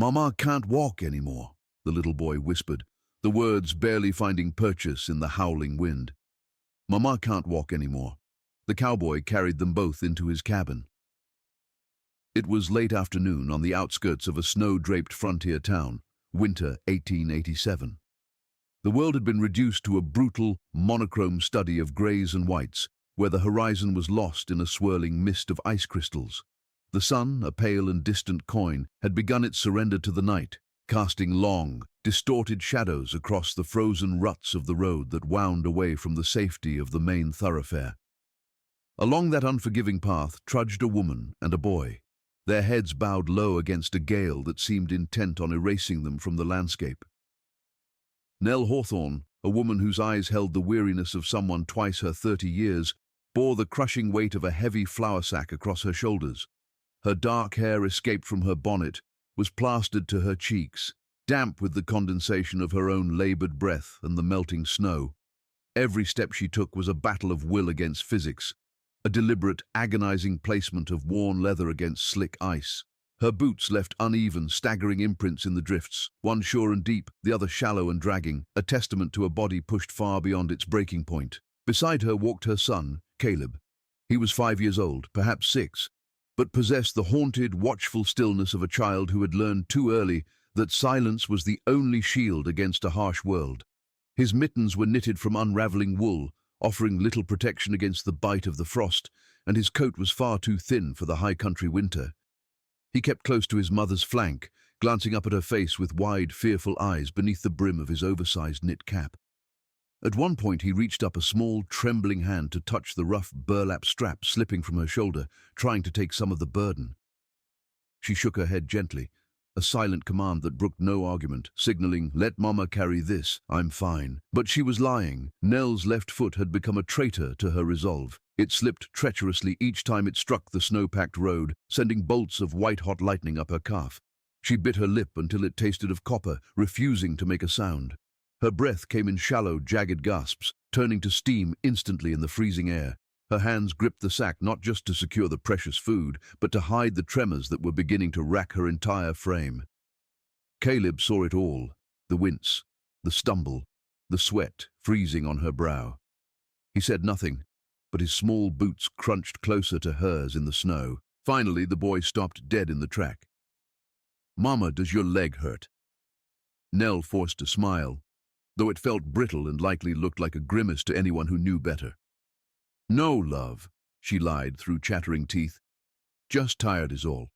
"Mama can't walk anymore," the little boy whispered, the words barely finding purchase in the howling wind. "Mama can't walk anymore." The cowboy carried them both into his cabin. It was late afternoon on the outskirts of a snow-draped frontier town, winter 1887. The world had been reduced to a brutal, monochrome study of greys and whites, where the horizon was lost in a swirling mist of ice crystals. The sun, a pale and distant coin, had begun its surrender to the night, casting long, distorted shadows across the frozen ruts of the road that wound away from the safety of the main thoroughfare. Along that unforgiving path trudged a woman and a boy, their heads bowed low against a gale that seemed intent on erasing them from the landscape. Nell Hawthorne, a woman whose eyes held the weariness of someone twice her 30 years, bore the crushing weight of a heavy flour sack across her shoulders. Her dark hair escaped from her bonnet, was plastered to her cheeks, damp with the condensation of her own labored breath and the melting snow. Every step she took was a battle of will against physics, a deliberate, agonizing placement of worn leather against slick ice. Her boots left uneven, staggering imprints in the drifts, one sure and deep, the other shallow and dragging, a testament to a body pushed far beyond its breaking point. Beside her walked her son, Caleb. He was 5 years old, perhaps 6, but possessed the haunted, watchful stillness of a child who had learned too early that silence was the only shield against a harsh world. His mittens were knitted from unraveling wool, offering little protection against the bite of the frost, and his coat was far too thin for the high country winter. He kept close to his mother's flank, glancing up at her face with wide, fearful eyes beneath the brim of his oversized knit cap. At one point he reached up a small, trembling hand to touch the rough burlap strap slipping from her shoulder, trying to take some of the burden. She shook her head gently, a silent command that brooked no argument, signaling, "Let Mama carry this, I'm fine." But she was lying. Nell's left foot had become a traitor to her resolve. It slipped treacherously each time it struck the snow-packed road, sending bolts of white-hot lightning up her calf. She bit her lip until it tasted of copper, refusing to make a sound. Her breath came in shallow, jagged gasps, turning to steam instantly in the freezing air. Her hands gripped the sack not just to secure the precious food, but to hide the tremors that were beginning to rack her entire frame. Caleb saw it all, the wince, the stumble, the sweat freezing on her brow. He said nothing, but his small boots crunched closer to hers in the snow. Finally, the boy stopped dead in the track. "Mama, does your leg hurt?" Nell forced a smile, though it felt brittle and likely looked like a grimace to anyone who knew better. "No, love," she lied through chattering teeth. "Just tired is all.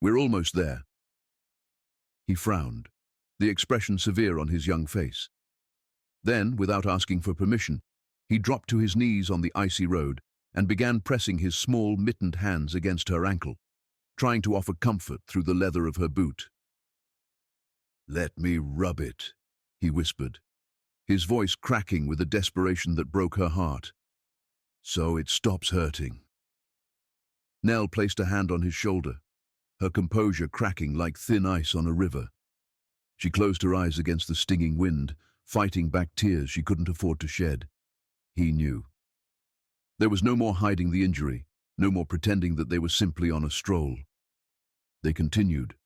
We're almost there." He frowned, the expression severe on his young face. Then, without asking for permission, he dropped to his knees on the icy road and began pressing his small, mittened hands against her ankle, trying to offer comfort through the leather of her boot. "Let me rub it," he whispered, his voice cracking with a desperation that broke her heart. "So it stops hurting." Nell placed a hand on his shoulder, her composure cracking like thin ice on a river. She closed her eyes against the stinging wind, fighting back tears she couldn't afford to shed. He knew. There was no more hiding the injury, no more pretending that they were simply on a stroll. They continued,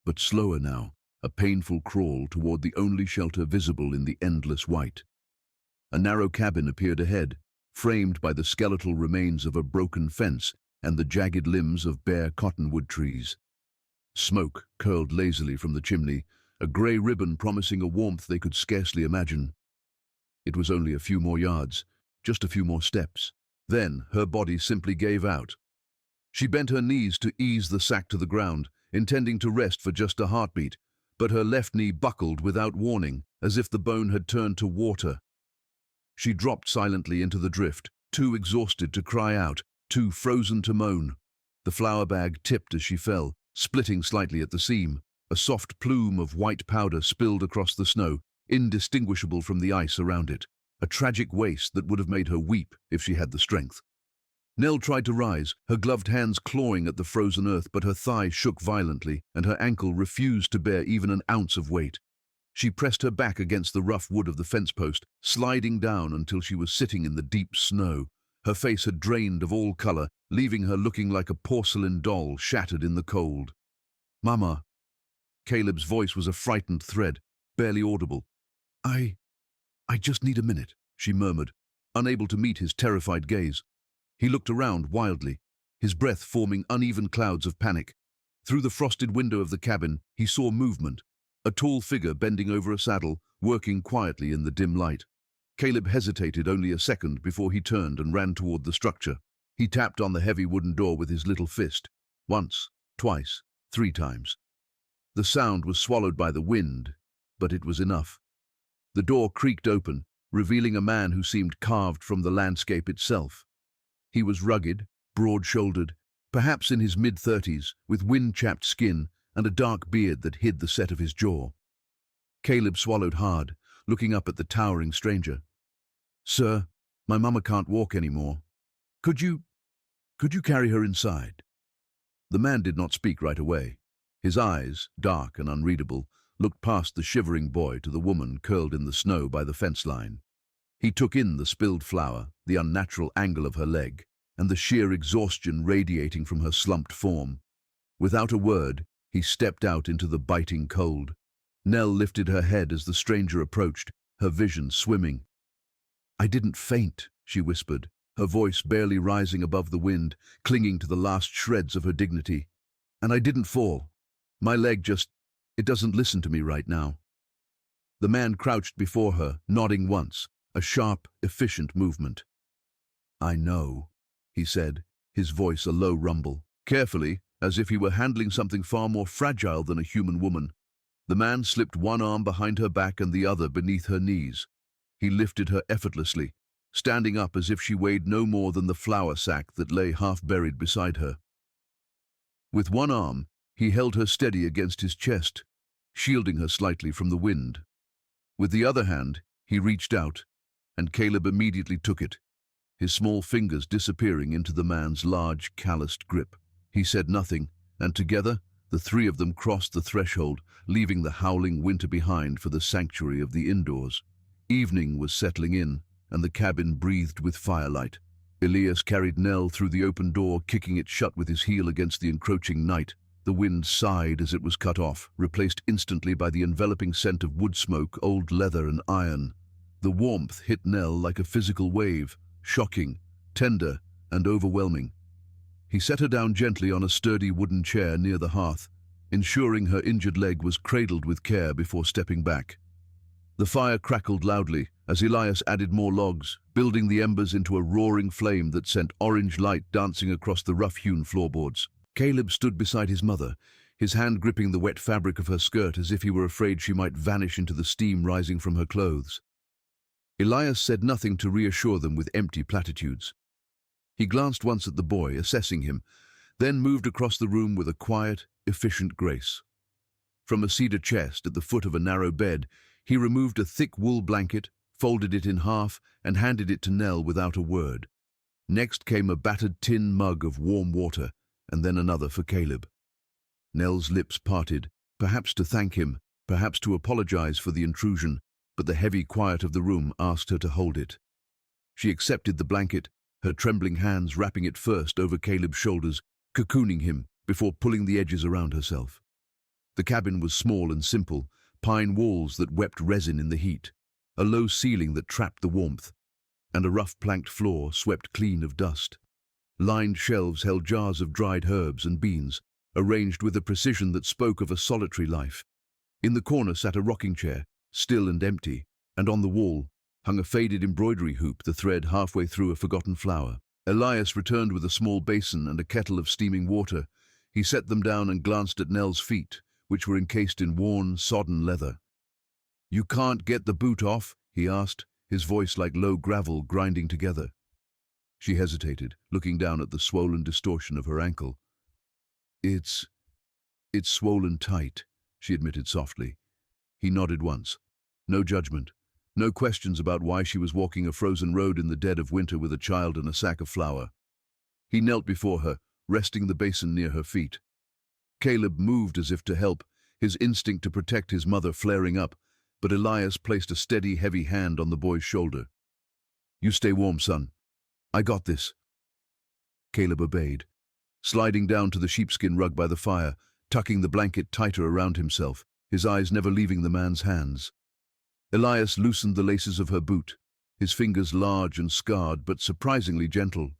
but slower now, a painful crawl toward the only shelter visible in the endless white. A narrow cabin appeared ahead, framed by the skeletal remains of a broken fence and the jagged limbs of bare cottonwood trees. Smoke curled lazily from the chimney, a grey ribbon promising a warmth they could scarcely imagine. It was only a few more yards, just a few more steps. Then her body simply gave out. She bent her knees to ease the sack to the ground, intending to rest for just a heartbeat, but her left knee buckled without warning, as if the bone had turned to water. She dropped silently into the drift, too exhausted to cry out, too frozen to moan. The flour bag tipped as she fell, splitting slightly at the seam. A soft plume of white powder spilled across the snow, indistinguishable from the ice around it. A tragic waste that would have made her weep if she had the strength. Nell tried to rise, her gloved hands clawing at the frozen earth, but her thigh shook violently, and her ankle refused to bear even an ounce of weight. She pressed her back against the rough wood of the fence post, sliding down until she was sitting in the deep snow. Her face had drained of all color, leaving her looking like a porcelain doll shattered in the cold. "Mama." Caleb's voice was a frightened thread, barely audible. I just need a minute, she murmured, unable to meet his terrified gaze. He looked around wildly, his breath forming uneven clouds of panic. Through the frosted window of the cabin, he saw movement, a tall figure bending over a saddle, working quietly in the dim light. Caleb hesitated only a second before he turned and ran toward the structure. He tapped on the heavy wooden door with his little fist. Once, twice, 3 times. The sound was swallowed by the wind, but it was enough. The door creaked open, revealing a man who seemed carved from the landscape itself. He was rugged, broad-shouldered, perhaps in his mid-30s, with wind-chapped skin and a dark beard that hid the set of his jaw. Caleb swallowed hard, looking up at the towering stranger. "Sir, my mama can't walk anymore. Could you carry her inside?" The man did not speak right away. His eyes, dark and unreadable, looked past the shivering boy to the woman curled in the snow by the fence line. He took in the spilled flour, the unnatural angle of her leg, and the sheer exhaustion radiating from her slumped form. Without a word, he stepped out into the biting cold. Nell lifted her head as the stranger approached, her vision swimming. "I didn't faint," she whispered, her voice barely rising above the wind, clinging to the last shreds of her dignity. "And I didn't fall. My leg it doesn't listen to me right now." The man crouched before her, nodding once, a sharp, efficient movement. "I know," he said, his voice a low rumble. Carefully, as if he were handling something far more fragile than a human woman, the man slipped one arm behind her back and the other beneath her knees. He lifted her effortlessly, standing up as if she weighed no more than the flour sack that lay half-buried beside her. With one arm, he held her steady against his chest, shielding her slightly from the wind. With the other hand, he reached out, and Caleb immediately took it, his small fingers disappearing into the man's large, calloused grip. He said nothing, and together, the 3 of them crossed the threshold, leaving the howling winter behind for the sanctuary of the indoors. Evening was settling in, and the cabin breathed with firelight. Elias carried Nell through the open door, kicking it shut with his heel against the encroaching night. The wind sighed as it was cut off, replaced instantly by the enveloping scent of wood smoke, old leather and iron. The warmth hit Nell like a physical wave, shocking, tender, and overwhelming. He set her down gently on a sturdy wooden chair near the hearth, ensuring her injured leg was cradled with care before stepping back. The fire crackled loudly as Elias added more logs, building the embers into a roaring flame that sent orange light dancing across the rough-hewn floorboards. Caleb stood beside his mother, his hand gripping the wet fabric of her skirt as if he were afraid she might vanish into the steam rising from her clothes. Elias said nothing to reassure them with empty platitudes. He glanced once at the boy, assessing him, then moved across the room with a quiet, efficient grace. From a cedar chest at the foot of a narrow bed, he removed a thick wool blanket, folded it in half, and handed it to Nell without a word. Next came a battered tin mug of warm water, and then another for Caleb. Nell's lips parted, perhaps to thank him, perhaps to apologize for the intrusion, but the heavy quiet of the room asked her to hold it. She accepted the blanket, her trembling hands wrapping it first over Caleb's shoulders, cocooning him before pulling the edges around herself. The cabin was small and simple, pine walls that wept resin in the heat, a low ceiling that trapped the warmth, and a rough planked floor swept clean of dust. Lined shelves held jars of dried herbs and beans, arranged with a precision that spoke of a solitary life. In the corner sat a rocking chair, still and empty, and on the wall hung a faded embroidery hoop, the thread halfway through a forgotten flower. Elias returned with a small basin and a kettle of steaming water. He set them down and glanced at Nell's feet, which were encased in worn, sodden leather. "You can't get the boot off?" he asked, his voice like low gravel grinding together. She hesitated, looking down at the swollen distortion of her ankle. It's swollen tight," she admitted softly. He nodded once. No judgment. No questions about why she was walking a frozen road in the dead of winter with a child and a sack of flour. He knelt before her, resting the basin near her feet. Caleb moved as if to help, his instinct to protect his mother flaring up, but Elias placed a steady, heavy hand on the boy's shoulder. "You stay warm, son. I got this." Caleb obeyed, sliding down to the sheepskin rug by the fire, tucking the blanket tighter around himself, his eyes never leaving the man's hands. Elias loosened the laces of her boot, his fingers large and scarred but surprisingly gentle.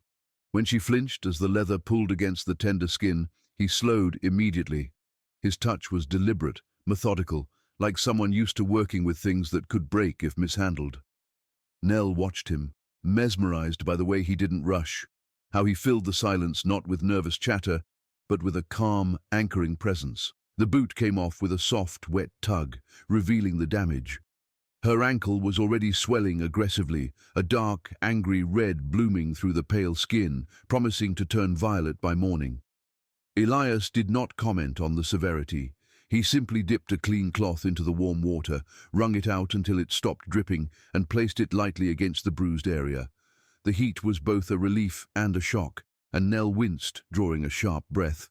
When she flinched as the leather pulled against the tender skin, he slowed immediately. His touch was deliberate, methodical, like someone used to working with things that could break if mishandled. Nell watched him, mesmerized by the way he didn't rush, how he filled the silence not with nervous chatter, but with a calm, anchoring presence. The boot came off with a soft, wet tug, revealing the damage. Her ankle was already swelling aggressively, a dark, angry red blooming through the pale skin, promising to turn violet by morning. Elias did not comment on the severity. He simply dipped a clean cloth into the warm water, wrung it out until it stopped dripping, and placed it lightly against the bruised area. The heat was both a relief and a shock, and Nell winced, drawing a sharp breath.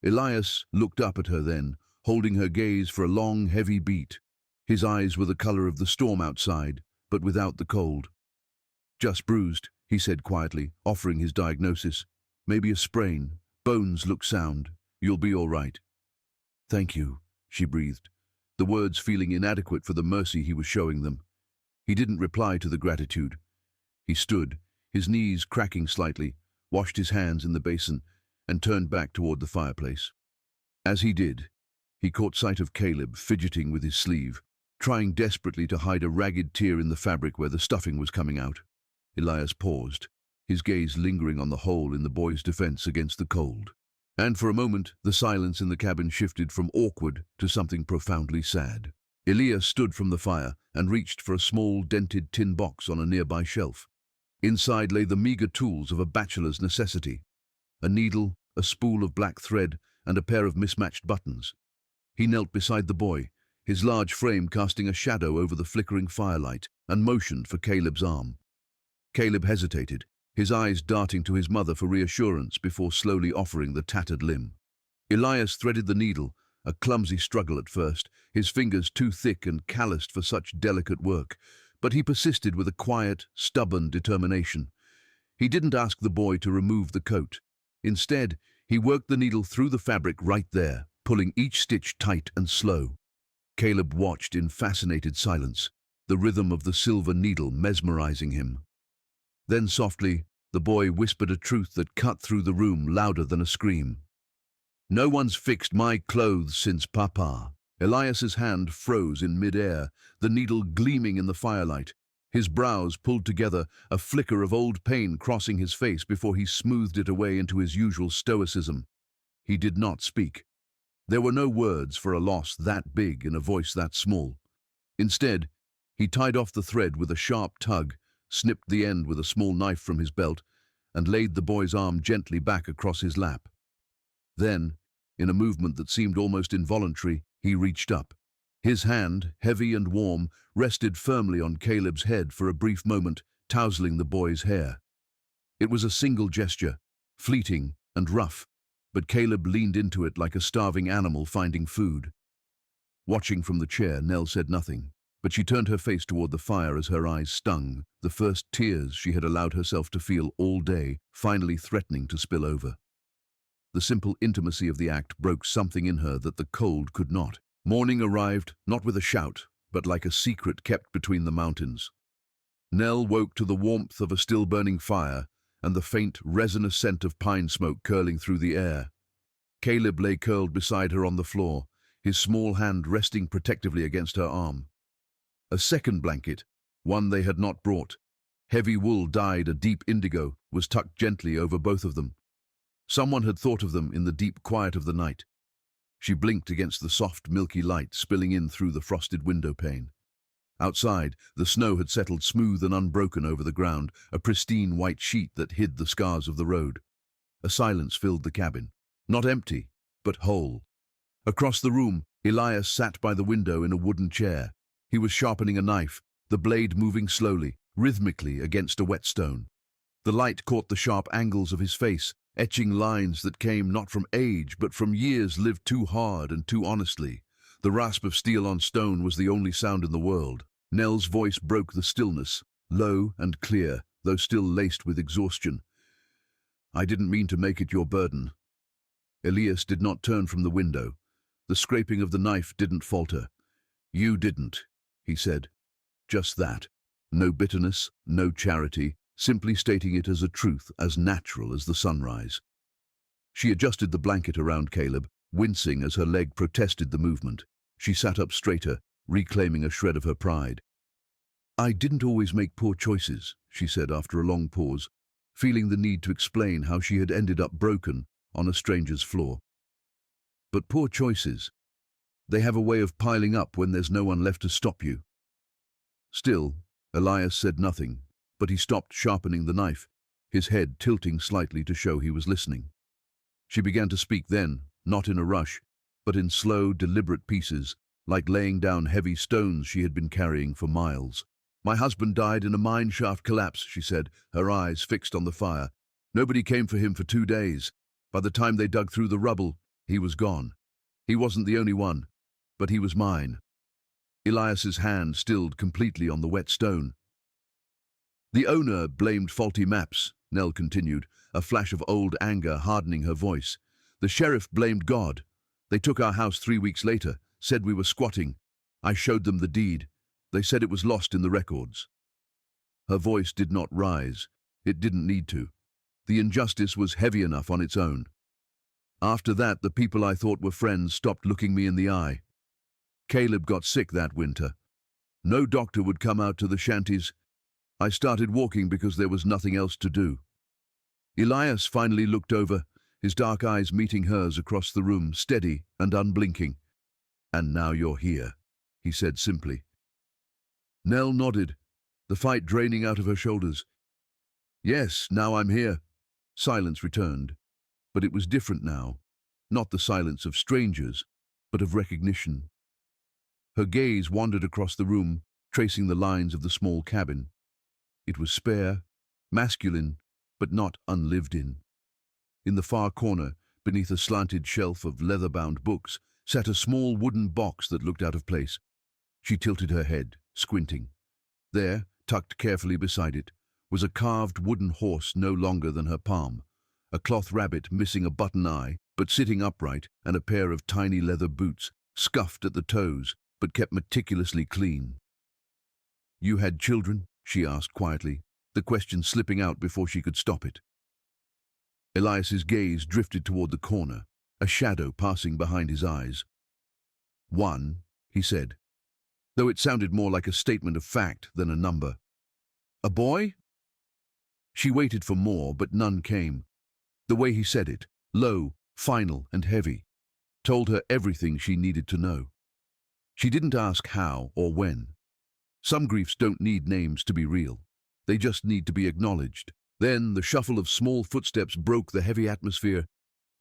Elias looked up at her then, holding her gaze for a long, heavy beat. His eyes were the color of the storm outside, but without the cold. "Just bruised," he said quietly, offering his diagnosis. "Maybe a sprain. Bones look sound. You'll be all right." "Thank you," she breathed, the words feeling inadequate for the mercy he was showing them. He didn't reply to the gratitude. He stood, his knees cracking slightly, washed his hands in the basin, and turned back toward the fireplace. As he did, he caught sight of Caleb fidgeting with his sleeve, trying desperately to hide a ragged tear in the fabric where the stuffing was coming out. Elias paused, his gaze lingering on the hole in the boy's defense against the cold. And for a moment, the silence in the cabin shifted from awkward to something profoundly sad. Elias stood from the fire and reached for a small, dented tin box on a nearby shelf. Inside lay the meager tools of a bachelor's necessity: a needle, a spool of black thread, and a pair of mismatched buttons. He knelt beside the boy, his large frame casting a shadow over the flickering firelight, and motioned for Caleb's arm. Caleb hesitated, his eyes darting to his mother for reassurance before slowly offering the tattered limb. Elias threaded the needle, a clumsy struggle at first, his fingers too thick and calloused for such delicate work, but he persisted with a quiet, stubborn determination. He didn't ask the boy to remove the coat. Instead, he worked the needle through the fabric right there, pulling each stitch tight and slow. Caleb watched in fascinated silence, the rhythm of the silver needle mesmerizing him. Then softly, the boy whispered a truth that cut through the room louder than a scream. "No one's fixed my clothes since Papa." Elias's hand froze in mid-air, the needle gleaming in the firelight. His brows pulled together, a flicker of old pain crossing his face before he smoothed it away into his usual stoicism. He did not speak. There were no words for a loss that big in a voice that small. Instead, he tied off the thread with a sharp tug, snipped the end with a small knife from his belt, and laid the boy's arm gently back across his lap. Then, in a movement that seemed almost involuntary, he reached up. His hand, heavy and warm, rested firmly on Caleb's head for a brief moment, tousling the boy's hair. It was a single gesture, fleeting and rough, but Caleb leaned into it like a starving animal finding food. Watching from the chair, Nell said nothing, but she turned her face toward the fire as her eyes stung, the first tears she had allowed herself to feel all day, finally threatening to spill over. The simple intimacy of the act broke something in her that the cold could not. Morning arrived, not with a shout, but like a secret kept between the mountains. Nell woke to the warmth of a still-burning fire and the faint, resinous scent of pine smoke curling through the air. Caleb lay curled beside her on the floor, his small hand resting protectively against her arm. A second blanket, one they had not brought, heavy wool dyed a deep indigo, was tucked gently over both of them. Someone had thought of them in the deep quiet of the night. She blinked against the soft, milky light spilling in through the frosted window pane. Outside, the snow had settled smooth and unbroken over the ground, a pristine white sheet that hid the scars of the road. A silence filled the cabin, not empty, but whole. Across the room, Elias sat by the window in a wooden chair. He was sharpening a knife, the blade moving slowly, rhythmically against a whetstone. The light caught the sharp angles of his face, etching lines that came not from age, but from years lived too hard and too honestly. The rasp of steel on stone was the only sound in the world. Nell's voice broke the stillness, low and clear, though still laced with exhaustion. "I didn't mean to make it your burden." Elias did not turn from the window, The scraping of the knife didn't falter. "You didn't," he said. Just that. No bitterness, no charity, simply stating it as a truth as natural as the sunrise. She adjusted the blanket around Caleb, wincing as her leg protested the movement. She sat up straighter, reclaiming a shred of her pride. "I didn't always make poor choices," she said after a long pause, feeling the need to explain how she had ended up broken on a stranger's floor. "But poor choices, they have a way of piling up when there's no one left to stop you." Still, Elias said nothing, but he stopped sharpening the knife, his head tilting slightly to show he was listening. She began to speak then, not in a rush, but in slow, deliberate pieces, like laying down heavy stones she had been carrying for miles. "My husband died in a mine shaft collapse," she said, her eyes fixed on the fire. "Nobody came for him for 2 days. By the time they dug through the rubble, he was gone. He wasn't the only one, but he was mine." Elias's hand stilled completely on the wet stone. "The owner blamed faulty maps," Nell continued, a flash of old anger hardening her voice. "The sheriff blamed God. They took our house 3 weeks later, said we were squatting. I showed them the deed. They said it was lost in the records." Her voice did not rise. It didn't need to. The injustice was heavy enough on its own. "After that, the people I thought were friends stopped looking me in the eye. Caleb got sick that winter. No doctor would come out to the shanties. I started walking because there was nothing else to do." Elias finally looked over, his dark eyes meeting hers across the room, steady and unblinking. "And now you're here," he said simply. Nell nodded, the fight draining out of her shoulders. "Yes, now I'm here." Silence returned, but it was different now. Not the silence of strangers, but of recognition. Her gaze wandered across the room, tracing the lines of the small cabin. It was spare, masculine, but not unlived in. In the far corner, beneath a slanted shelf of leather-bound books, sat a small wooden box that looked out of place. She tilted her head, squinting. There, tucked carefully beside it, was a carved wooden horse no longer than her palm, a cloth rabbit missing a button eye, but sitting upright, and a pair of tiny leather boots, scuffed at the toes, but kept meticulously clean. "You had children?" she asked quietly, the question slipping out before she could stop it. Elias's gaze drifted toward the corner, a shadow passing behind his eyes. "One," he said, though it sounded more like a statement of fact than a number. "A boy?" She waited for more, but none came. The way he said it, low, final, and heavy, told her everything she needed to know. She didn't ask how or when. Some griefs don't need names to be real. They just need to be acknowledged. Then the shuffle of small footsteps broke the heavy atmosphere.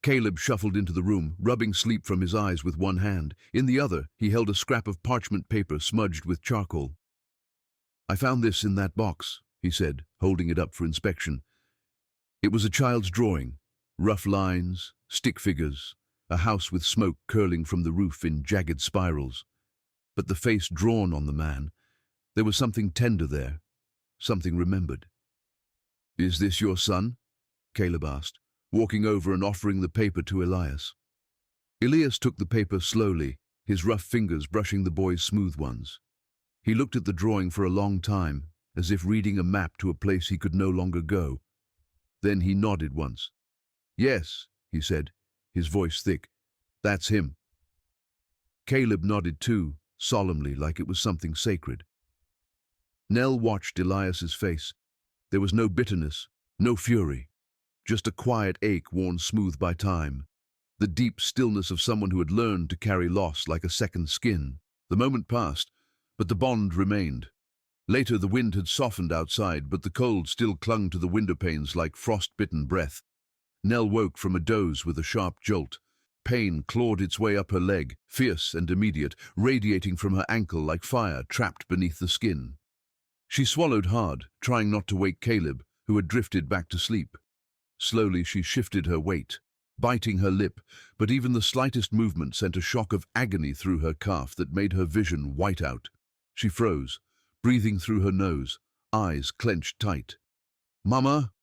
Caleb shuffled into the room, rubbing sleep from his eyes with one hand. In the other, he held a scrap of parchment paper smudged with charcoal. "I found this in that box," he said, holding it up for inspection. It was a child's drawing. Rough lines, stick figures, a house with smoke curling from the roof in jagged spirals. But the face drawn on the man, there was something tender there, something remembered. "Is this your son?" Caleb asked, walking over and offering the paper to Elias. Elias took the paper slowly, his rough fingers brushing the boy's smooth ones. He looked at the drawing for a long time, as if reading a map to a place he could no longer go. Then he nodded once. "Yes," he said, his voice thick. "That's him." Caleb nodded too, solemnly, like it was something sacred. Nell watched Elias's face. There was no bitterness, no fury, just a quiet ache worn smooth by time, the deep stillness of someone who had learned to carry loss like a second skin. The moment passed, but the bond remained. Later the wind had softened outside, but the cold still clung to the window panes like frost-bitten breath. Nell woke from a doze with a sharp jolt. Pain clawed its way up her leg, fierce and immediate, radiating from her ankle like fire trapped beneath the skin. She swallowed hard, trying not to wake Caleb, who had drifted back to sleep. Slowly she shifted her weight, biting her lip, but even the slightest movement sent a shock of agony through her calf that made her vision white out. She froze, breathing through her nose, eyes clenched tight. "Mama,"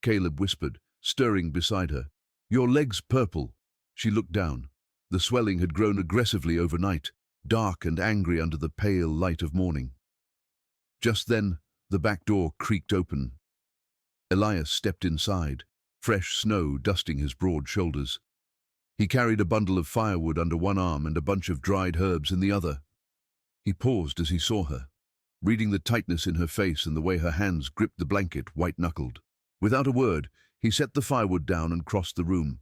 Caleb whispered, stirring beside her. "Your leg's purple." She looked down. The swelling had grown aggressively overnight, dark and angry under the pale light of morning. Just then, the back door creaked open. Elias stepped inside, fresh snow dusting his broad shoulders. He carried a bundle of firewood under one arm and a bunch of dried herbs in the other. He paused as he saw her, reading the tightness in her face and the way her hands gripped the blanket, white-knuckled. Without a word, he set the firewood down and crossed the room.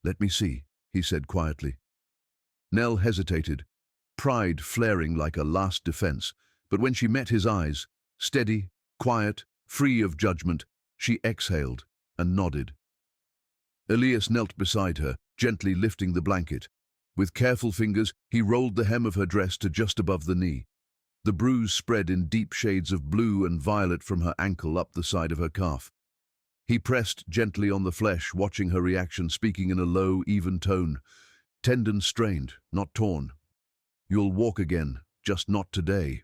"Let me see," he said quietly. Nell hesitated, pride flaring like a last defense, but when she met his eyes, steady, quiet, free of judgment, she exhaled and nodded. Elias knelt beside her, gently lifting the blanket. With careful fingers, he rolled the hem of her dress to just above the knee. The bruise spread in deep shades of blue and violet from her ankle up the side of her calf. He pressed gently on the flesh, watching her reaction, speaking in a low, even tone. "Tendon strained, not torn. You'll walk again, just not today."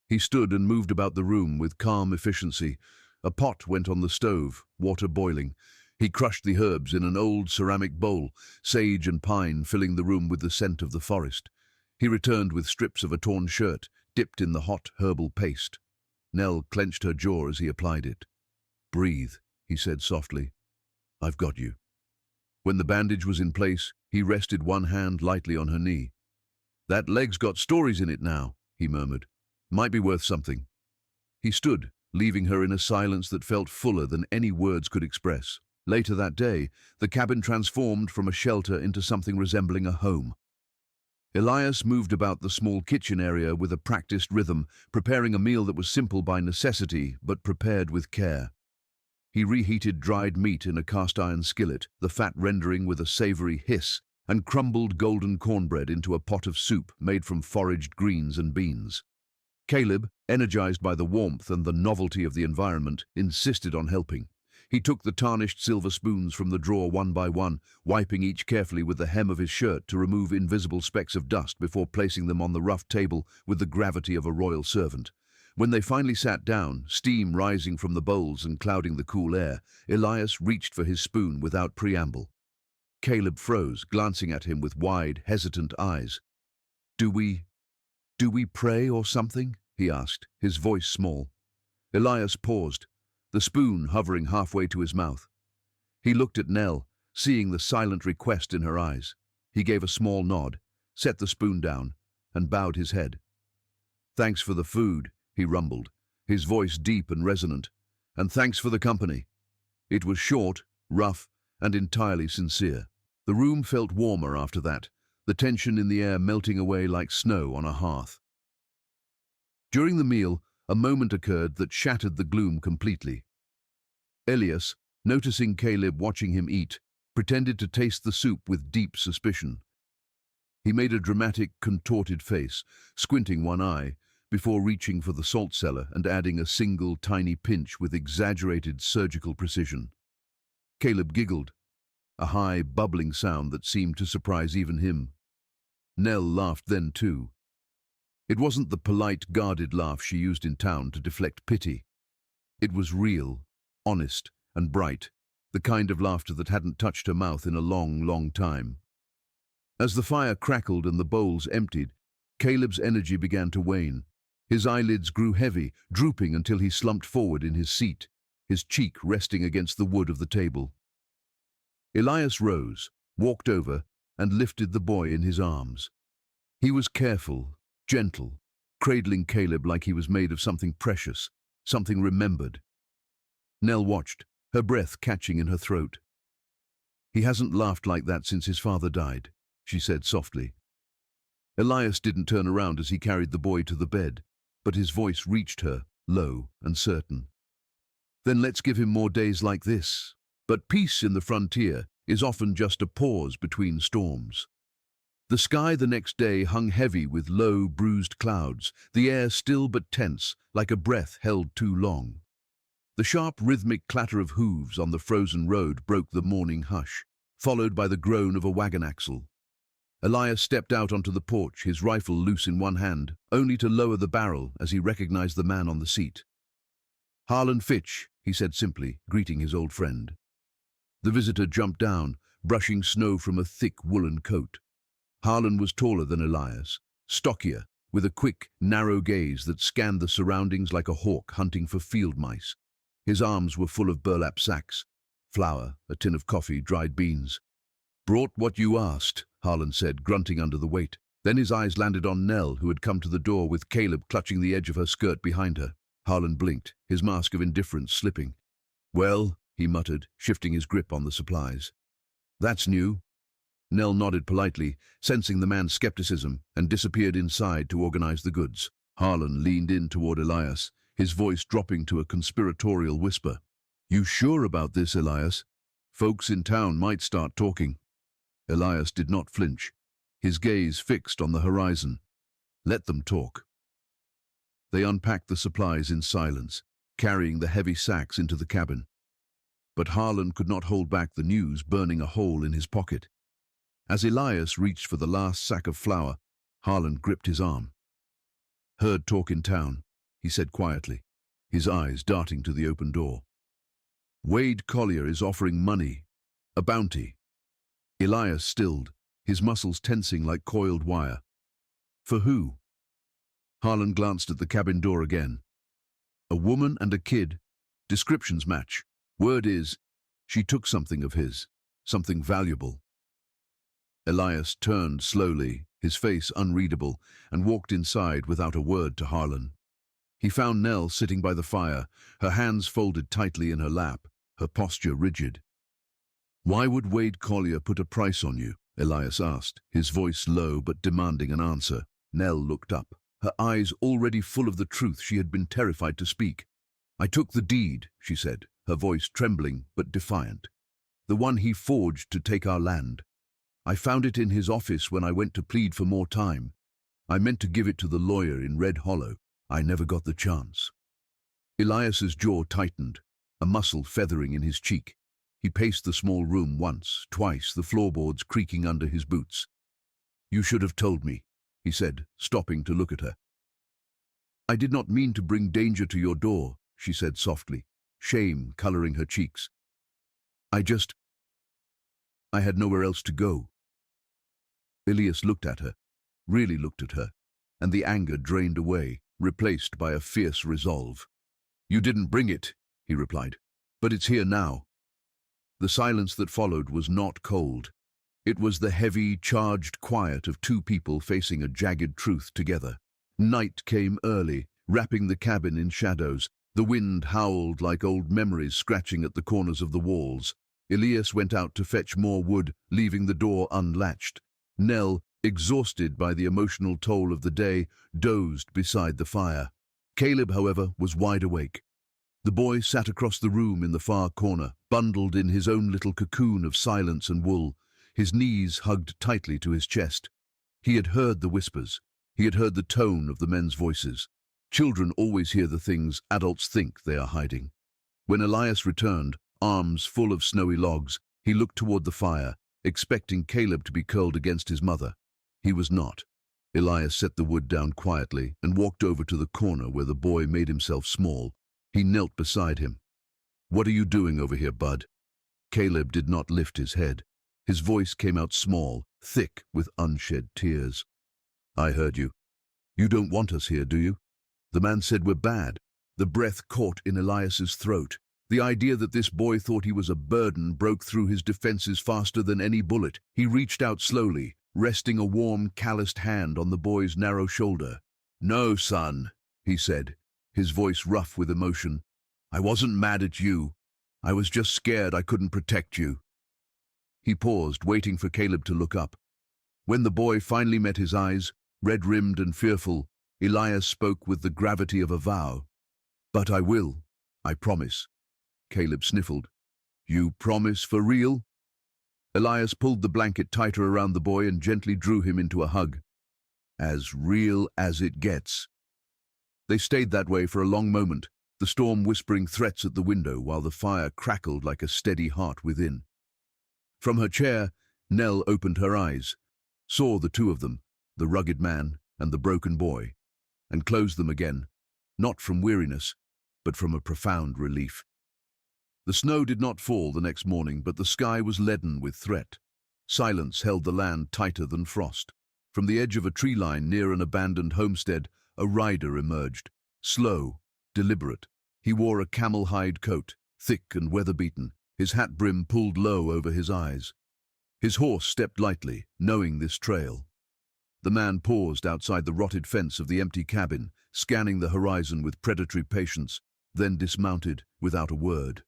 He stood and moved about the room with calm efficiency. A pot went on the stove, water boiling. He crushed the herbs in an old ceramic bowl, sage and pine filling the room with the scent of the forest. He returned with strips of a torn shirt, dipped in the hot herbal paste. Nell clenched her jaw as he applied it. "Breathe," he said softly. "I've got you." When the bandage was in place, he rested one hand lightly on her knee. "That leg's got stories in it now," he murmured. "Might be worth something." He stood, leaving her in a silence that felt fuller than any words could express. Later that day, the cabin transformed from a shelter into something resembling a home. Elias moved about the small kitchen area with a practiced rhythm, preparing a meal that was simple by necessity but prepared with care. He reheated dried meat in a cast-iron skillet, the fat rendering with a savory hiss, and crumbled golden cornbread into a pot of soup made from foraged greens and beans. Caleb, energized by the warmth and the novelty of the environment, insisted on helping. He took the tarnished silver spoons from the drawer one by one, wiping each carefully with the hem of his shirt to remove invisible specks of dust before placing them on the rough table with the gravity of a royal servant. When they finally sat down, steam rising from the bowls and clouding the cool air, Elias reached for his spoon without preamble. Caleb froze, glancing at him with wide, hesitant eyes. Do we pray or something?" he asked, his voice small. Elias paused, the spoon hovering halfway to his mouth. He looked at Nell, seeing the silent request in her eyes. He gave a small nod, set the spoon down, and bowed his head. "Thanks for the food," he rumbled, his voice deep and resonant, "and thanks for the company." It was short, rough, and entirely sincere. The room felt warmer after that, the tension in the air melting away like snow on a hearth. During the meal, a moment occurred that shattered the gloom completely. Elias, noticing Caleb watching him eat, pretended to taste the soup with deep suspicion. He made a dramatic, contorted face, squinting one eye, before reaching for the salt cellar and adding a single tiny pinch with exaggerated surgical precision. Caleb giggled, a high, bubbling sound that seemed to surprise even him. Nell laughed then too. It wasn't the polite, guarded laugh she used in town to deflect pity. It was real, honest, and bright, the kind of laughter that hadn't touched her mouth in a long, long time. As the fire crackled and the bowls emptied, Caleb's energy began to wane. His eyelids grew heavy, drooping until he slumped forward in his seat, his cheek resting against the wood of the table. Elias rose, walked over, and lifted the boy in his arms. He was careful, gentle, cradling Caleb like he was made of something precious, something remembered. Nell watched, her breath catching in her throat. "He hasn't laughed like that since his father died," she said softly. Elias didn't turn around as he carried the boy to the bed, but his voice reached her, low and certain. "Then let's give him more days like this." But peace in the frontier is often just a pause between storms. The sky the next day hung heavy with low, bruised clouds, the air still but tense, like a breath held too long. The sharp, rhythmic clatter of hooves on the frozen road broke the morning hush, followed by the groan of a wagon axle. Elias stepped out onto the porch, his rifle loose in one hand, only to lower the barrel as he recognized the man on the seat. "Harlan Fitch," he said simply, greeting his old friend. The visitor jumped down, brushing snow from a thick woolen coat. Harlan was taller than Elias, stockier, with a quick, narrow gaze that scanned the surroundings like a hawk hunting for field mice. His arms were full of burlap sacks, flour, a tin of coffee, dried beans. "Brought what you asked," Harlan said, grunting under the weight. Then his eyes landed on Nell, who had come to the door with Caleb clutching the edge of her skirt behind her. Harlan blinked, his mask of indifference slipping. "Well," he muttered, shifting his grip on the supplies. "That's new." Nell nodded politely, sensing the man's skepticism, and disappeared inside to organize the goods. Harlan leaned in toward Elias, his voice dropping to a conspiratorial whisper. "You sure about this, Elias? Folks in town might start talking." Elias did not flinch, his gaze fixed on the horizon. "Let them talk." They unpacked the supplies in silence, carrying the heavy sacks into the cabin. But Harlan could not hold back the news burning a hole in his pocket. As Elias reached for the last sack of flour, Harlan gripped his arm. "Heard talk in town," he said quietly, his eyes darting to the open door. "Wade Collier is offering money, a bounty." Elias stilled, his muscles tensing like coiled wire. "For who?" Harlan glanced at the cabin door again. "A woman and a kid. Descriptions match. Word is, she took something of his, something valuable." Elias turned slowly, his face unreadable, and walked inside without a word to Harlan. He found Nell sitting by the fire, her hands folded tightly in her lap, her posture rigid. "Why would Wade Collier put a price on you?" Elias asked, his voice low but demanding an answer. Nell looked up, her eyes already full of the truth she had been terrified to speak. "I took the deed," she said, her voice trembling but defiant. "The one he forged to take our land. I found it in his office when I went to plead for more time. I meant to give it to the lawyer in Red Hollow. I never got the chance." Elias's jaw tightened, a muscle feathering in his cheek. He paced the small room once, twice, the floorboards creaking under his boots. "You should have told me," he said, stopping to look at her. "I did not mean to bring danger to your door," she said softly, shame coloring her cheeks. I had nowhere else to go." Elias looked at her, really looked at her, and the anger drained away, replaced by a fierce resolve. "You didn't bring it," he replied, "but it's here now." The silence that followed was not cold. It was the heavy, charged quiet of two people facing a jagged truth together. Night came early, wrapping the cabin in shadows. The wind howled like old memories scratching at the corners of the walls. Elias went out to fetch more wood, leaving the door unlatched. Nell, exhausted by the emotional toll of the day, dozed beside the fire. Caleb, however, was wide awake. The boy sat across the room in the far corner, bundled in his own little cocoon of silence and wool, his knees hugged tightly to his chest. He had heard the whispers. He had heard the tone of the men's voices. Children always hear the things adults think they are hiding. When Elias returned, arms full of snowy logs, he looked toward the fire, expecting Caleb to be curled against his mother. He was not. Elias set the wood down quietly and walked over to the corner where the boy made himself small. He knelt beside him. "What are you doing over here, bud?" Caleb did not lift his head. His voice came out small, thick with unshed tears. "I heard you. You don't want us here, do you? The man said we're bad." The breath caught in Elias's throat. The idea that this boy thought he was a burden broke through his defenses faster than any bullet. He reached out slowly, resting a warm, calloused hand on the boy's narrow shoulder. "No, son," he said, his voice rough with emotion. "I wasn't mad at you. I was just scared I couldn't protect you." He paused, waiting for Caleb to look up. When the boy finally met his eyes, red-rimmed and fearful, Elias spoke with the gravity of a vow. "But I will. I promise." Caleb sniffled. "You promise for real?" Elias pulled the blanket tighter around the boy and gently drew him into a hug. "As real as it gets." They stayed that way for a long moment, the storm whispering threats at the window while the fire crackled like a steady heart within. From her chair, Nell opened her eyes, saw the two of them, the rugged man and the broken boy, and closed them again, not from weariness, but from a profound relief. The snow did not fall the next morning, but the sky was leaden with threat. Silence held the land tighter than frost. From the edge of a tree line near an abandoned homestead, a rider emerged. Slow, deliberate. He wore a camel-hide coat, thick and weather-beaten, his hat brim pulled low over his eyes. His horse stepped lightly, knowing this trail. The man paused outside the rotted fence of the empty cabin, scanning the horizon with predatory patience, then dismounted without a word.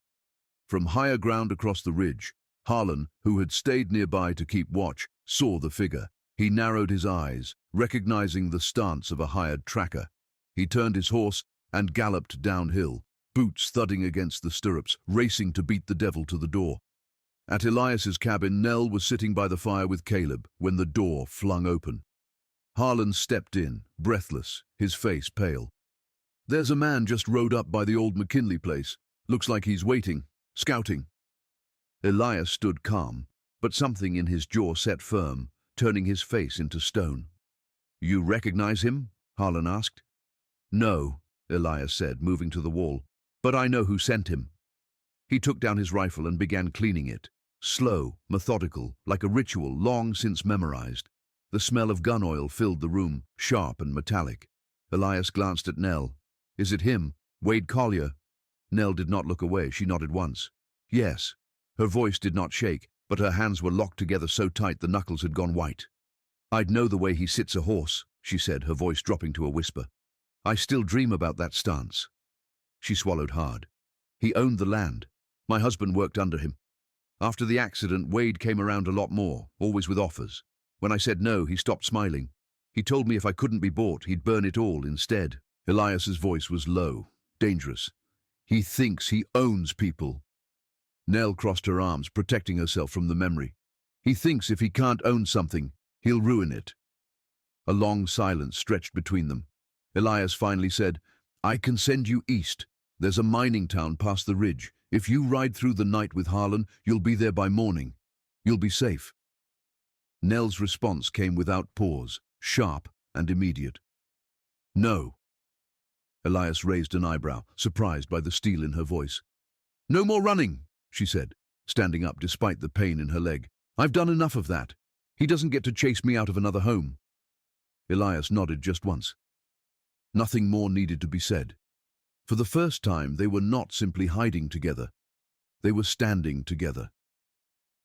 From higher ground across the ridge, Harlan, who had stayed nearby to keep watch, saw the figure. He narrowed his eyes, recognizing the stance of a hired tracker. He turned his horse and galloped downhill, boots thudding against the stirrups, racing to beat the devil to the door. At Elias's cabin, Nell was sitting by the fire with Caleb when the door flung open. Harlan stepped in, breathless, his face pale. "There's a man just rode up by the old McKinley place. Looks like he's waiting, scouting." Elias stood calm, but something in his jaw set firm, turning his face into stone. "You recognize him?" Harlan asked. "No," Elias said, moving to the wall, "but I know who sent him." He took down his rifle and began cleaning it. Slow, methodical, like a ritual long since memorized. The smell of gun oil filled the room, sharp and metallic. Elias glanced at Nell. "Is it him? Wade Collier?" Nell did not look away. She nodded once. "Yes." Her voice did not shake, but her hands were locked together so tight the knuckles had gone white. "I'd know the way he sits a horse," she said, her voice dropping to a whisper. "I still dream about that stance." She swallowed hard. "He owned the land. My husband worked under him. After the accident, Wade came around a lot more, always with offers. When I said no, he stopped smiling. He told me if I couldn't be bought, he'd burn it all instead." Elias's voice was low, dangerous. "He thinks he owns people." Nell crossed her arms, protecting herself from the memory. "He thinks if he can't own something, he'll ruin it." A long silence stretched between them. Elias finally said, "I can send you east. There's a mining town past the ridge. If you ride through the night with Harlan, you'll be there by morning. You'll be safe." Nell's response came without pause, sharp and immediate. "No." Elias raised an eyebrow, surprised by the steel in her voice. "No more running," she said, standing up despite the pain in her leg. "I've done enough of that. He doesn't get to chase me out of another home." Elias nodded just once. Nothing more needed to be said. For the first time, they were not simply hiding together. They were standing together.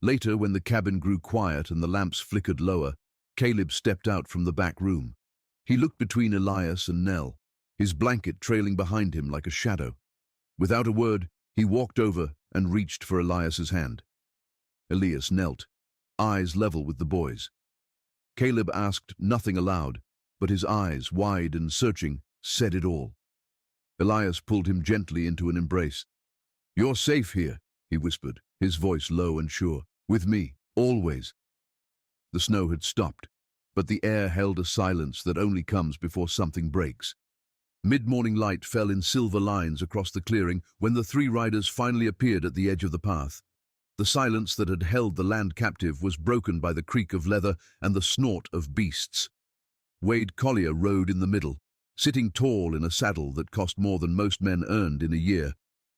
Later, when the cabin grew quiet and the lamps flickered lower, Caleb stepped out from the back room. He looked between Elias and Nell, his blanket trailing behind him like a shadow. Without a word, he walked over and reached for Elias's hand. Elias knelt, eyes level with the boys. Caleb asked nothing aloud, but his eyes, wide and searching, said it all. Elias pulled him gently into an embrace. "You're safe here," he whispered, his voice low and sure. "With me, always." The snow had stopped, but the air held a silence that only comes before something breaks. Mid-morning light fell in silver lines across the clearing when the three riders finally appeared at the edge of the path. The silence that had held the land captive was broken by the creak of leather and the snort of beasts. Wade Collier rode in the middle, sitting tall in a saddle that cost more than most men earned in a year.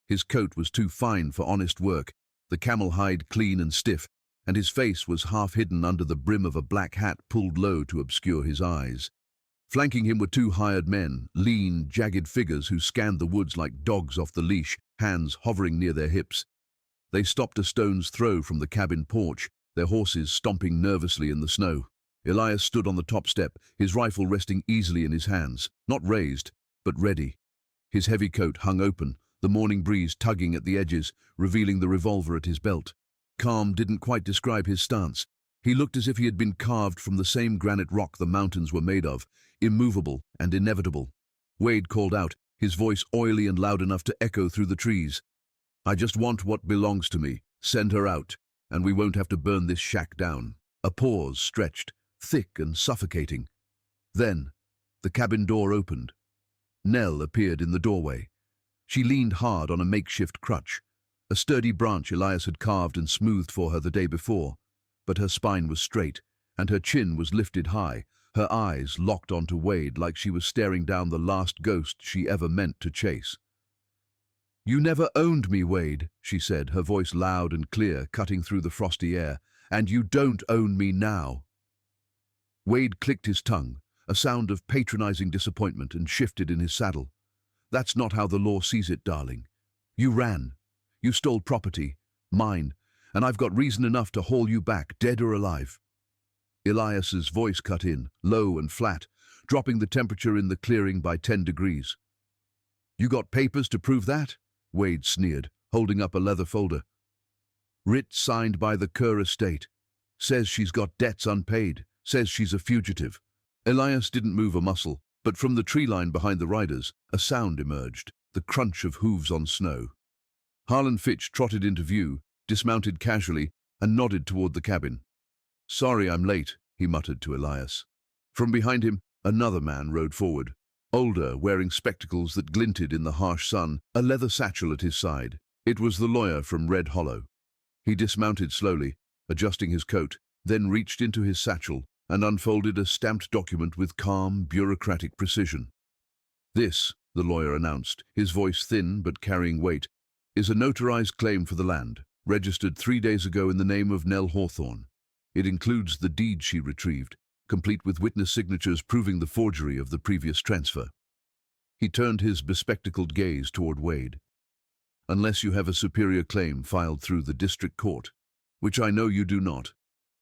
His coat was too fine for honest work, the camel hide clean and stiff, and his face was half hidden under the brim of a black hat pulled low to obscure his eyes. Flanking him were two hired men, lean, jagged figures who scanned the woods like dogs off the leash, hands hovering near their hips. They stopped a stone's throw from the cabin porch, their horses stomping nervously in the snow. Elias stood on the top step, his rifle resting easily in his hands, not raised, but ready. His heavy coat hung open, the morning breeze tugging at the edges, revealing the revolver at his belt. Calm didn't quite describe his stance. He looked as if he had been carved from the same granite rock the mountains were made of, immovable and inevitable. Wade called out, his voice oily and loud enough to echo through the trees. "I just want what belongs to me. Send her out, and we won't have to burn this shack down." A pause stretched, thick and suffocating. Then, the cabin door opened. Nell appeared in the doorway. She leaned hard on a makeshift crutch, a sturdy branch Elias had carved and smoothed for her the day before, but her spine was straight, and her chin was lifted high, her eyes locked onto Wade like she was staring down the last ghost she ever meant to chase. You never owned me, Wade, she said, her voice loud and clear, cutting through the frosty air. And you don't own me now. Wade clicked his tongue, a sound of patronizing disappointment, and shifted in his saddle. That's not how the law sees it, darling. You ran. You stole property, mine, and I've got reason enough to haul you back, dead or alive. Elias's voice cut in, low and flat, dropping the temperature in the clearing by 10 degrees. You got papers to prove that? Wade sneered, holding up a leather folder. Writ signed by the Kerr estate. Says she's got debts unpaid. Says she's a fugitive. Elias didn't move a muscle, but from the tree line behind the riders, a sound emerged, the crunch of hooves on snow. Harlan Fitch trotted into view, dismounted casually, and nodded toward the cabin. Sorry I'm late, he muttered to Elias. From behind him, another man rode forward, older, wearing spectacles that glinted in the harsh sun, a leather satchel at his side. It was the lawyer from Red Hollow. He dismounted slowly, adjusting his coat, then reached into his satchel and unfolded a stamped document with calm, bureaucratic precision. This, the lawyer announced, his voice thin but carrying weight, is a notarized claim for the land, registered 3 days ago in the name of Nell Hawthorne. It includes the deed she retrieved, complete with witness signatures proving the forgery of the previous transfer. He turned his bespectacled gaze toward Wade. Unless you have a superior claim filed through the district court, which I know you do not,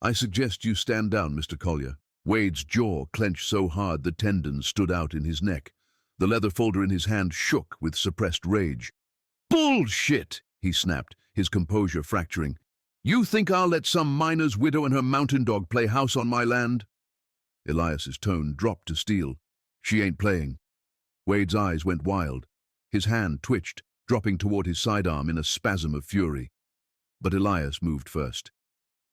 I suggest you stand down, Mr. Collier. Wade's jaw clenched so hard the tendons stood out in his neck. The leather folder in his hand shook with suppressed rage. Bullshit, he snapped, his composure fracturing. You think I'll let some miner's widow and her mountain dog play house on my land? Elias's tone dropped to steel. She ain't playing. Wade's eyes went wild. His hand twitched, dropping toward his sidearm in a spasm of fury. But Elias moved first.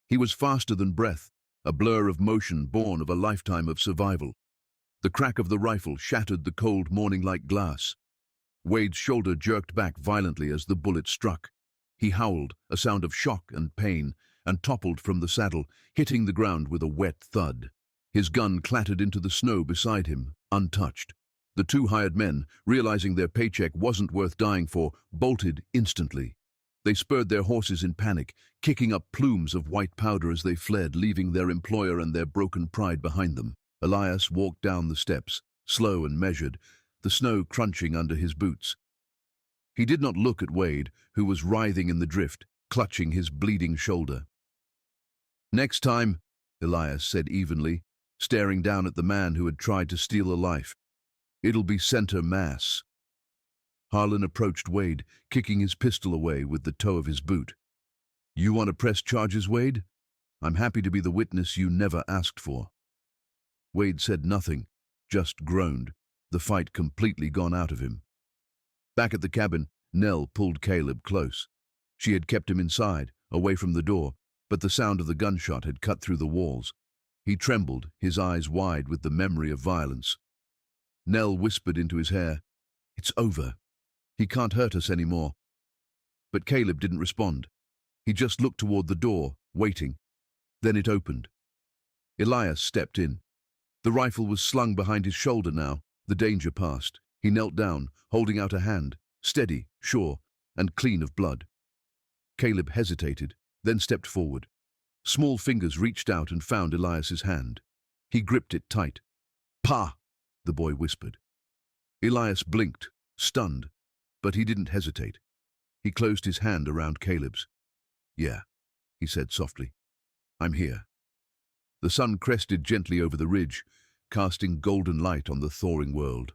He was faster than breath, a blur of motion born of a lifetime of survival. The crack of the rifle shattered the cold morning like glass. Wade's shoulder jerked back violently as the bullet struck. He howled, a sound of shock and pain, and toppled from the saddle, hitting the ground with a wet thud. His gun clattered into the snow beside him, untouched. The two hired men, realizing their paycheck wasn't worth dying for, bolted instantly. They spurred their horses in panic, kicking up plumes of white powder as they fled, leaving their employer and their broken pride behind them. Elias walked down the steps, slow and measured, the snow crunching under his boots. He did not look at Wade, who was writhing in the drift, clutching his bleeding shoulder. Next time, Elias said evenly, staring down at the man who had tried to steal a life. It'll be center mass. Harlan approached Wade, kicking his pistol away with the toe of his boot. You want to press charges, Wade? I'm happy to be the witness you never asked for. Wade said nothing, just groaned, the fight completely gone out of him. Back at the cabin, Nell pulled Caleb close. She had kept him inside, away from the door, but the sound of the gunshot had cut through the walls. He trembled, his eyes wide with the memory of violence. Nell whispered into his hair, "It's over. He can't hurt us anymore." But Caleb didn't respond. He just looked toward the door, waiting. Then it opened. Elias stepped in. The rifle was slung behind his shoulder now, the danger past. He knelt down, holding out a hand, steady, sure, and clean of blood. Caleb hesitated, then stepped forward. Small fingers reached out and found Elias's hand. He gripped it tight. "Pa!" the boy whispered. Elias blinked, stunned, but he didn't hesitate. He closed his hand around Caleb's. "Yeah," he said softly. "I'm here." The sun crested gently over the ridge, casting golden light on the thawing world.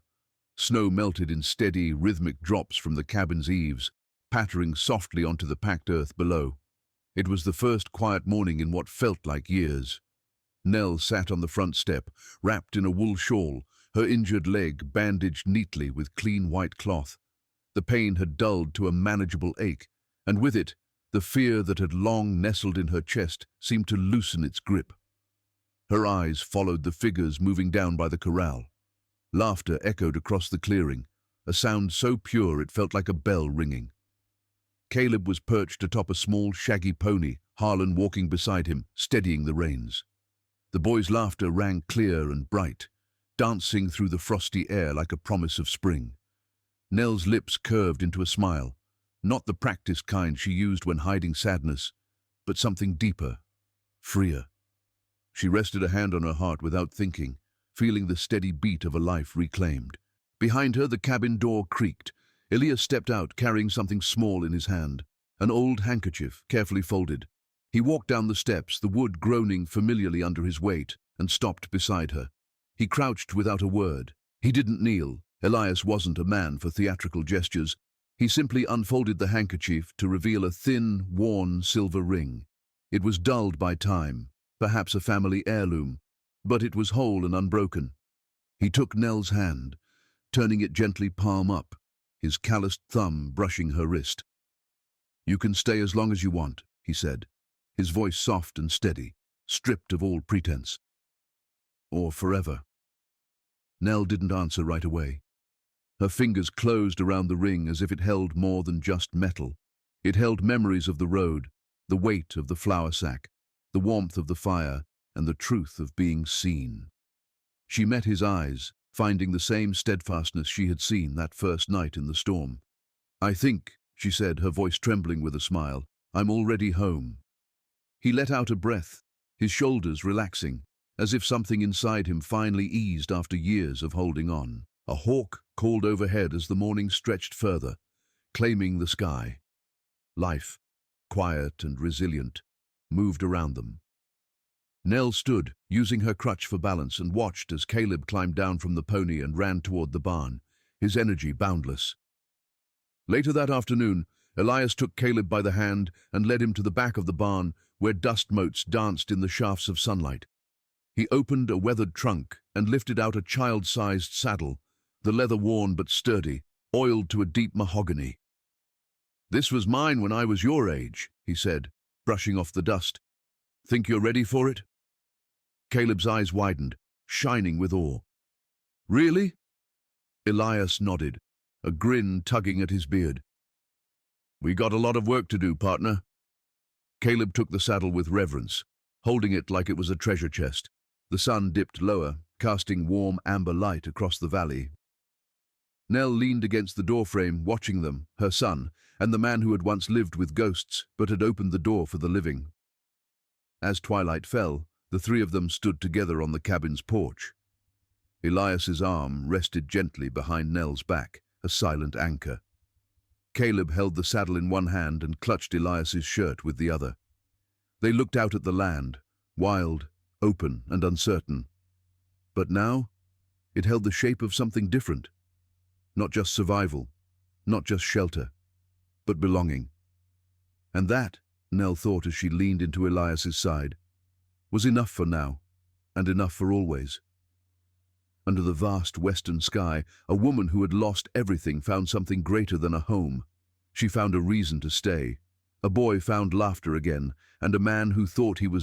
Snow melted in steady, rhythmic drops from the cabin's eaves, pattering softly onto the packed earth below. It was the first quiet morning in what felt like years. Nell sat on the front step, wrapped in a wool shawl, her injured leg bandaged neatly with clean white cloth. The pain had dulled to a manageable ache, and with it, the fear that had long nestled in her chest seemed to loosen its grip. Her eyes followed the figures moving down by the corral. Laughter echoed across the clearing, a sound so pure it felt like a bell ringing. Caleb was perched atop a small, shaggy pony, Harlan walking beside him, steadying the reins. The boy's laughter rang clear and bright, dancing through the frosty air like a promise of spring. Nell's lips curved into a smile, Not the practiced kind she used when hiding sadness, but something deeper, freer. She rested a hand on her heart without thinking, feeling the steady beat of a life reclaimed. Behind her, the cabin door creaked. Elias stepped out, carrying something small in his hand, an old handkerchief, carefully folded. He walked down the steps, the wood groaning familiarly under his weight, and stopped beside her. He crouched without a word. He didn't kneel. Elias wasn't a man for theatrical gestures. He simply unfolded the handkerchief to reveal a thin, worn silver ring. It was dulled by time, perhaps a family heirloom, but it was whole and unbroken. He took Nell's hand, turning it gently palm up, his calloused thumb brushing her wrist. "You can stay as long as you want," he said, his voice soft and steady, stripped of all pretense. "Or forever." Nell didn't answer right away. Her fingers closed around the ring as if it held more than just metal. It held memories of the road, the weight of the flour sack, the warmth of the fire, and the truth of being seen. She met his eyes, finding the same steadfastness she had seen that first night in the storm. "I think," she said, her voice trembling with a smile, "I'm already home." He let out a breath, his shoulders relaxing, as if something inside him finally eased after years of holding on. A hawk called overhead as the morning stretched further, claiming the sky. Life, quiet and resilient, moved around them. Nell stood, using her crutch for balance, and watched as Caleb climbed down from the pony and ran toward the barn, his energy boundless. Later that afternoon, Elias took Caleb by the hand and led him to the back of the barn, where dust motes danced in the shafts of sunlight. He opened a weathered trunk and lifted out a child-sized saddle, the leather worn but sturdy, oiled to a deep mahogany. "This was mine when I was your age," he said, brushing off the dust. "Think you're ready for it?" Caleb's eyes widened, shining with awe. "Really?" Elias nodded, a grin tugging at his beard. "We got a lot of work to do, partner." Caleb took the saddle with reverence, holding it like it was a treasure chest. The sun dipped lower, casting warm amber light across the valley. Nell leaned against the doorframe, watching them, her son, and the man who had once lived with ghosts but had opened the door for the living. As twilight fell, the three of them stood together on the cabin's porch. Elias's arm rested gently behind Nell's back, a silent anchor. Caleb held the saddle in one hand and clutched Elias's shirt with the other. They looked out at the land, wild, open and uncertain. But now, it held the shape of something different. Not just survival, not just shelter, but belonging. And that, Nell thought as she leaned into Elias's side, was enough for now, and enough for always. Under the vast western sky, a woman who had lost everything found something greater than a home. She found a reason to stay. A boy found laughter again, and a man who thought he was